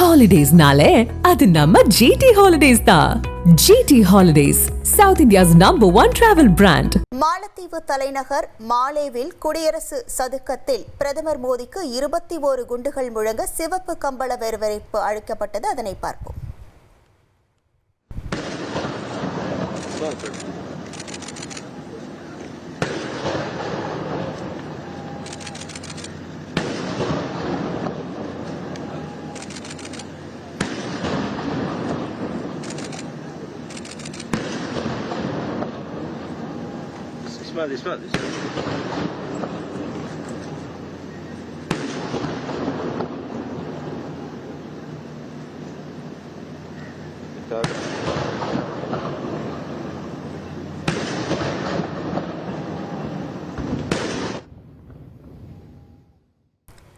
Holidays-nale, அது நம்ம GT Holidays தான். GT Holidays, South India's #1 travel brand. மாலத்தீவு தலைநகர் மாலேவில் குடியரசு சதுக்கத்தில் பிரதமர் மோடிக்கு 21 குண்டுகள் முழங்க சிவப்பு கம்பள வரவேற்பு அளிக்கப்பட்டது. அதனை பார்ப்போம். Smell this.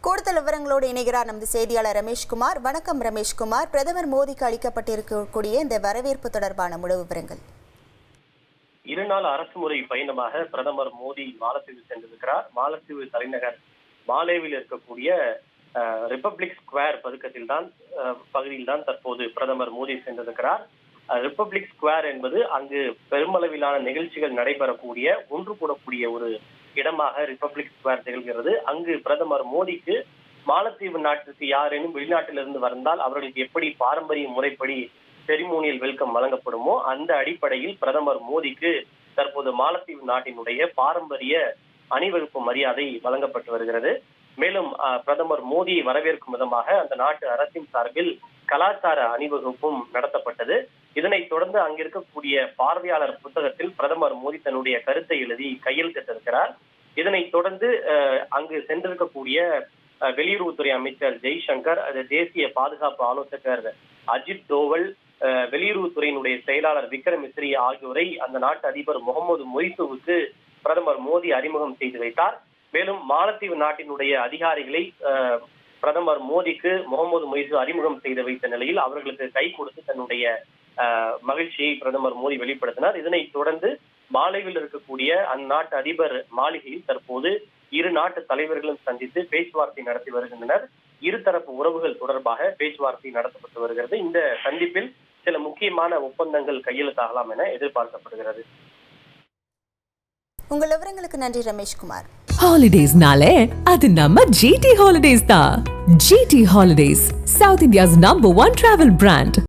கூடுதல் விவரங்களோடு இணைகிறார் நமது செய்தியாளர் ரமேஷ்குமார். வணக்கம் ரமேஷ்குமார். பிரதமர் மோடிக்கு அளிக்கப்பட்டிருக்கக்கூடிய இந்த வரவேற்பு தொடர்பான முழு விவரங்கள். 2 நாள் அரசுமுறை பயணமாக பிரதமர் மோடி மாலத்தீவு சென்றிருக்கிறார். மாலத்தீவு தலைநகர் மாலேவில் இருக்கக்கூடிய ரிப்பப்ளிக் ஸ்கொயர் பகுதியில் தான் தற்போது பிரதமர் மோடி சென்றிருக்கிறார். ரிப்பப்ளிக் ஸ்கொயர் என்பது அங்கு பெருமளவிலான நிகழ்ச்சிகள் நடைபெறக்கூடிய ஒன்று கூடக்கூடிய ஒரு இடமாக ரிப்பப்ளிக் ஸ்கொயர் திகழ்கிறது. அங்கு பிரதமர் மோடிக்கு மாலத்தீவு நாட்டிற்கு யாரேனும் வெளிநாட்டிலிருந்து வந்தால் அவர்களுக்கு எப்படி பாரம்பரிய முறைப்படி செரிமோனியல் வெல்கம் வழங்கப்படுமோ அந்த அடிப்படையில் பிரதமர் மோடிக்கு தற்போது மாலத்தீவு நாட்டினுடைய பாரம்பரிய அணிவகுப்பு மரியாதை வழங்கப்பட்டு வருகிறது. மேலும் பிரதமர் மோடியை வரவேற்கும் விதமாக அந்த நாட்டு அரசின் சார்பில் கலாச்சார அணிவகுப்பும் நடத்தப்பட்டது. இதனைத் தொடர்ந்து அங்கிருக்கக்கூடிய பார்வையாளர் புத்தகத்தில் பிரதமர் மோடி தன்னுடைய கருத்தை எழுதி கையெழுத்திட்டிருக்கிறார். இதனைத் தொடர்ந்து அங்கு சென்றிருக்கக்கூடிய வெளியுறவுத்துறை அமைச்சர் ஜெய்சங்கர், தேசிய பாதுகாப்பு ஆலோசகர் அஜித் தோவல், வெளியுறவுத்துறையினுடைய செயலாளர் விக்ரம் மிஸ்ரி ஆகியோரை அந்த நாட்டு அதிபர் முகமது மொய்சுவுக்கு பிரதமர் மோடி அறிமுகம் செய்து வைத்தார். மேலும் மாலத்தீவு நாட்டினுடைய அதிகாரிகளை பிரதமர் மோடிக்கு முகமது மொய்சு அறிமுகம் செய்து வைத்த நிலையில் அவர்களுக்கு கை கொடுத்து தன்னுடைய மகிழ்ச்சியை பிரதமர் மோடி வெளிப்படுத்தினார். இதனைத் தொடர்ந்து மாலேவில் இருக்கக்கூடிய அந்நாட்டு அதிபர் மாளிகையில் தற்போது 2 நாட்டு தலைவர்களும் சந்தித்து பேச்சுவார்த்தை நடத்தி வருகின்றனர். இருதரப்பு உறவுகள் தொடர்பாக பேச்சுவார்த்தை நடத்தப்பட்டு வருகிறது. இந்த சந்திப்பில் சில முக்கியமான ஒப்பந்தங்கள் கையெழுத்தாகலாம் என எதிர்பார்க்கப்படுகிறது. உங்கள் விவரங்களுக்கு நன்றி ரமேஷ்குமார். Holidays-nale, அது நம்ம GT Holidays தான். GT Holidays, South India's #1 travel brand.